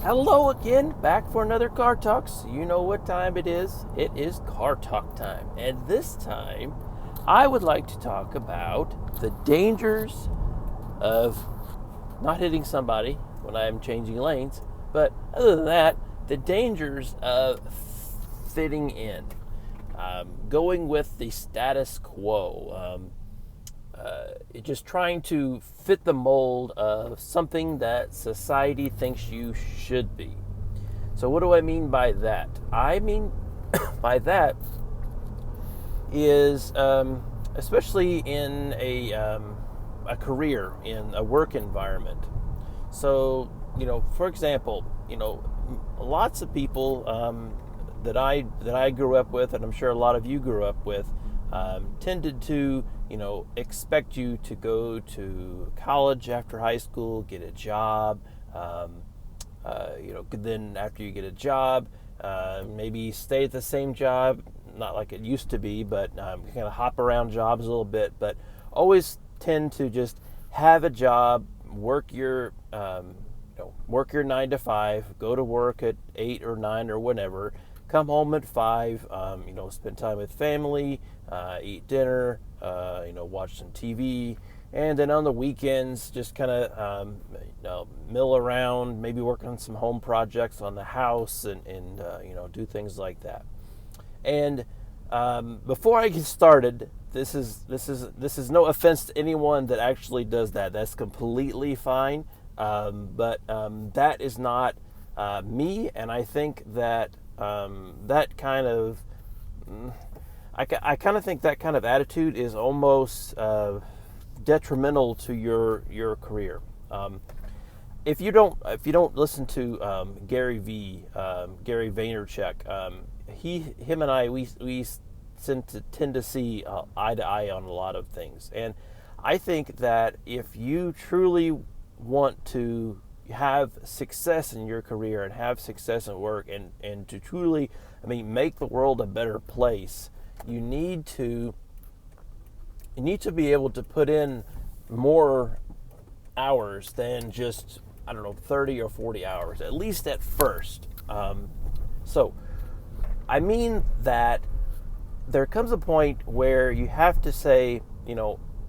Hello again, back for another Car Talks. You know what time it is. It is Car Talk time. And this time, I would like to talk about the dangers of not hitting somebody when I'm changing lanes. But other than that, the dangers of fitting in, going with the status quo. Just trying to fit the mold of something that society thinks you should be. So what do I mean by that? I mean by that is especially in a career, in a work environment. So, for example, lots of people that I grew up with, and I'm sure a lot of you grew up with, tended to expect you to go to college after high school, get a job. Then after you get a job, maybe stay at the same job, not like it used to be, but kind of hop around jobs a little bit. But always tend to just have a job, work your 9 to 5, go to work at 8 or 9 or whatever, come home at 5, spend time with family, eat dinner, watch some TV, and then on the weekends just kind of mill around, maybe work on some home projects on the house, and do things like that. And before I get started, this is no offense to anyone that actually does that. That's completely fine, but that is not me, and I think that that kind of I kind of think that kind of attitude is almost detrimental to your career. If you don't listen to Gary Vaynerchuk, him and I we tend to see eye to eye on a lot of things, and I think that if you truly want to have success in your career and have success at work and to truly, make the world a better place, you need to be able to put in more hours than just 30 or 40 hours, at least at first. So I mean that there comes a point where you have to say,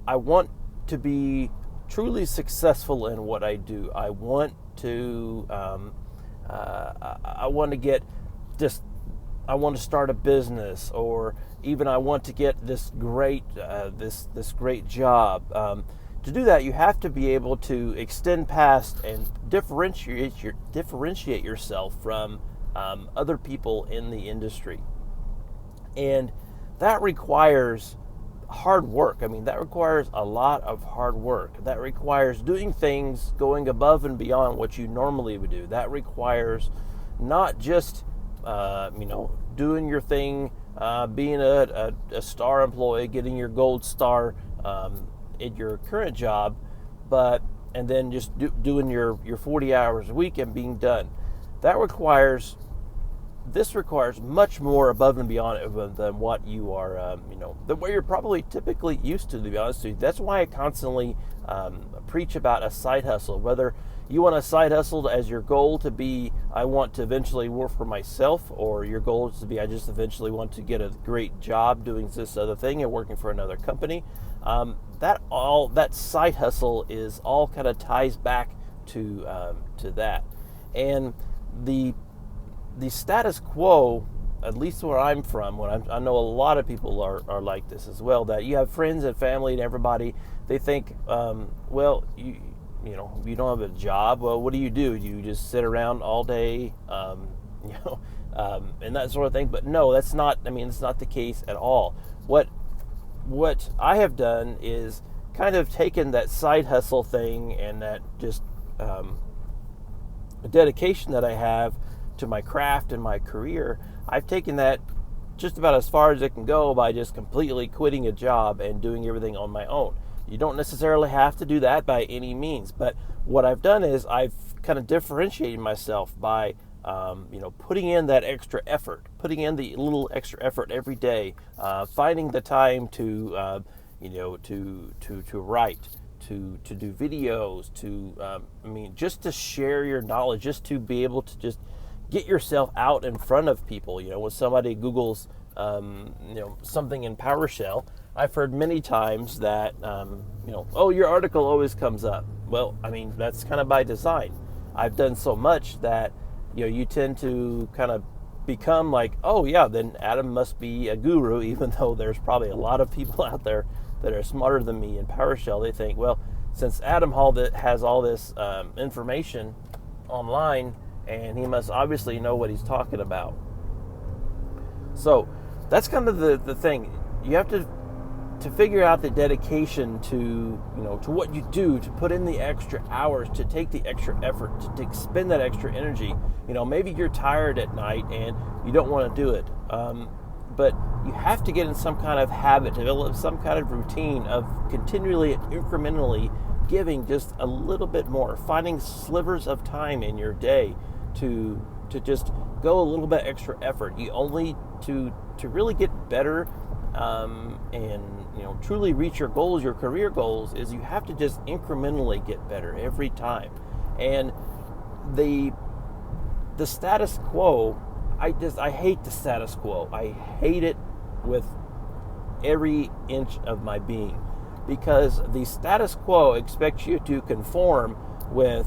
I want to be truly successful in what I do. I want to I want to start a business, or even I want to get this great job. To do that, you have to be able to extend past and differentiate yourself from other people in the industry, and that requires hard work. That requires a lot of hard work. That requires doing things, going above and beyond what you normally would do. That requires not just doing your thing, being a star employee, getting your gold star at your current job, and then just doing your 40 hours a week and being done. This requires much more above and beyond than what you are, than what you're probably typically used to be honest with you. That's why I constantly preach about a side hustle. Whether you want a side hustle as your goal to be, I want to eventually work for myself, or your goal is to be, I just eventually want to get a great job doing this other thing and working for another company. That side hustle is all kind of ties back to that, and the status quo, at least where I'm from, I know a lot of people are like this as well, that you have friends and family and everybody, they think, you don't have a job. Well, what do? You just sit around all day, and that sort of thing. But no, that's not, it's not the case at all. What I have done is kind of taken that side hustle thing and that just dedication that I have to my craft and my career. I've taken that just about as far as it can go by just completely quitting a job and doing everything on my own. You don't necessarily have to do that by any means, but what I've done is I've kind of differentiated myself by putting in that extra effort, putting in the little extra effort every day, finding the time to write, to do videos, just to share your knowledge, just to be able to just get yourself out in front of people. When somebody Googles, something in PowerShell, I've heard many times that, oh, your article always comes up. Well, that's kind of by design. I've done so much that, you tend to kind of become like, oh yeah, then Adam must be a guru, even though there's probably a lot of people out there that are smarter than me in PowerShell. They think, well, since Adam Hall has all this information online, and he must obviously know what he's talking about. So that's kind of the thing. You have to figure out the dedication to what you do, to put in the extra hours, to take the extra effort, to expend that extra energy. Maybe you're tired at night and you don't want to do it. But you have to get in some kind of habit, develop some kind of routine of continually and incrementally giving just a little bit more, finding slivers of time in your day to just go a little bit extra effort. You only to really get better and truly reach your goals, your career goals, is you have to just incrementally get better every time. And the status quo, I hate the status quo. I hate it with every inch of my being, because the status quo expects you to conform with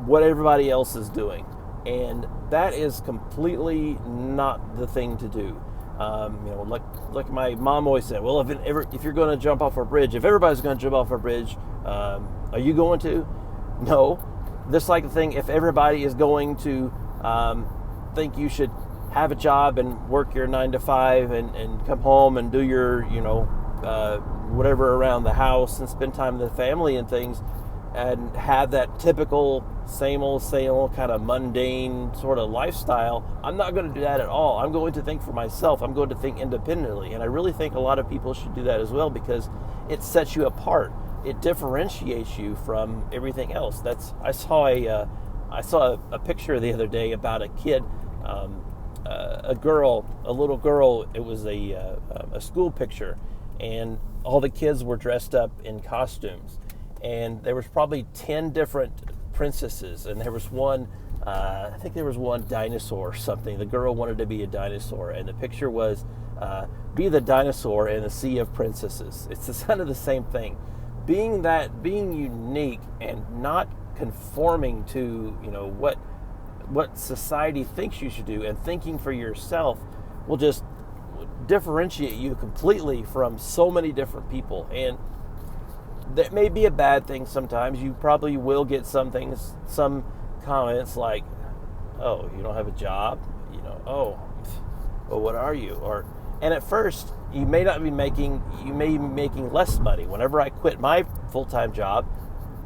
what everybody else is doing, and that is completely not the thing to do. Like my mom always said, well, if you're going to jump off a bridge, if everybody's going to jump off a bridge, are you going to? No. Just like the thing, if everybody is going to think you should have a job and work your 9 to 5 and come home and do your whatever around the house and spend time with the family and things, and have that typical same old kind of mundane sort of lifestyle, I'm not going to do that at all. I'm going to think for myself. I'm going to think independently, and I really think a lot of people should do that as well, because it sets you apart. It differentiates you from everything else. I saw a picture the other day about a kid, a little girl. It was a school picture, and all the kids were dressed up in costumes, and there was probably 10 different princesses, and there was one, I think there was one dinosaur or something. The girl wanted to be a dinosaur, and the picture was, be the dinosaur in a sea of princesses. It's kind of the same thing. Being unique and not conforming to what society thinks you should do, and thinking for yourself will just differentiate you completely from so many different people. And that may be a bad thing sometimes. You probably will get some comments like, oh, you don't have a job, oh, well, what are you? And at first you may be making less money. Whenever I quit my full-time job,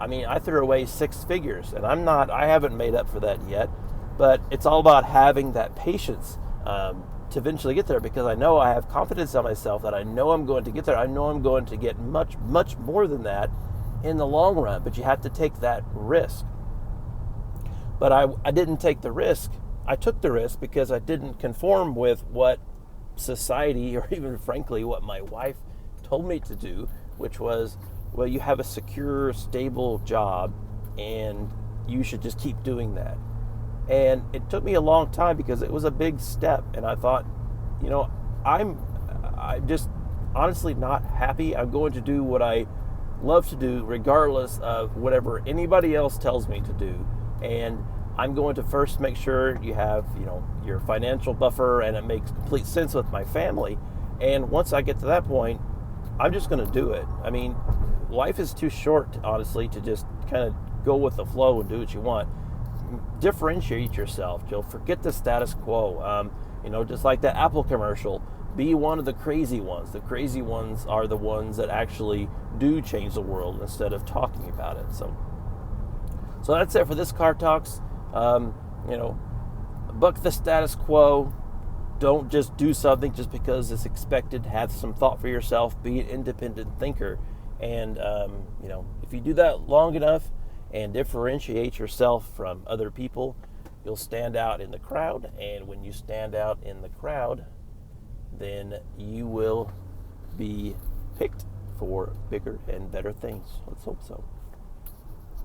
I threw away 6 figures, and I haven't made up for that yet, but it's all about having that patience to eventually get there, because I know I have confidence in myself that I know I'm going to get there. I know I'm going to get much, much more than that in the long run, but you have to take that risk. But I didn't take the risk. I took the risk because I didn't conform with what society, or even frankly what my wife told me to do, which was, well, you have a secure, stable job, and you should just keep doing that. And it took me a long time, because it was a big step, and I thought, I'm just honestly not happy. I'm going to do what I love to do, regardless of whatever anybody else tells me to do. And I'm going to first make sure you have, your financial buffer, and it makes complete sense with my family. And once I get to that point, I'm just going to do it. Life is too short, honestly, to just kind of go with the flow and do what you want. Differentiate yourself, Joe. Forget the status quo. Just like that Apple commercial, be one of the crazy ones. The crazy ones are the ones that actually do change the world instead of talking about it. So that's it for this Car Talks. Buck the status quo. Don't just do something just because it's expected. Have some thought for yourself. Be an independent thinker. And, if you do that long enough and differentiate yourself from other people, you'll stand out in the crowd. And when you stand out in the crowd, then you will be picked for bigger and better things. Let's hope so.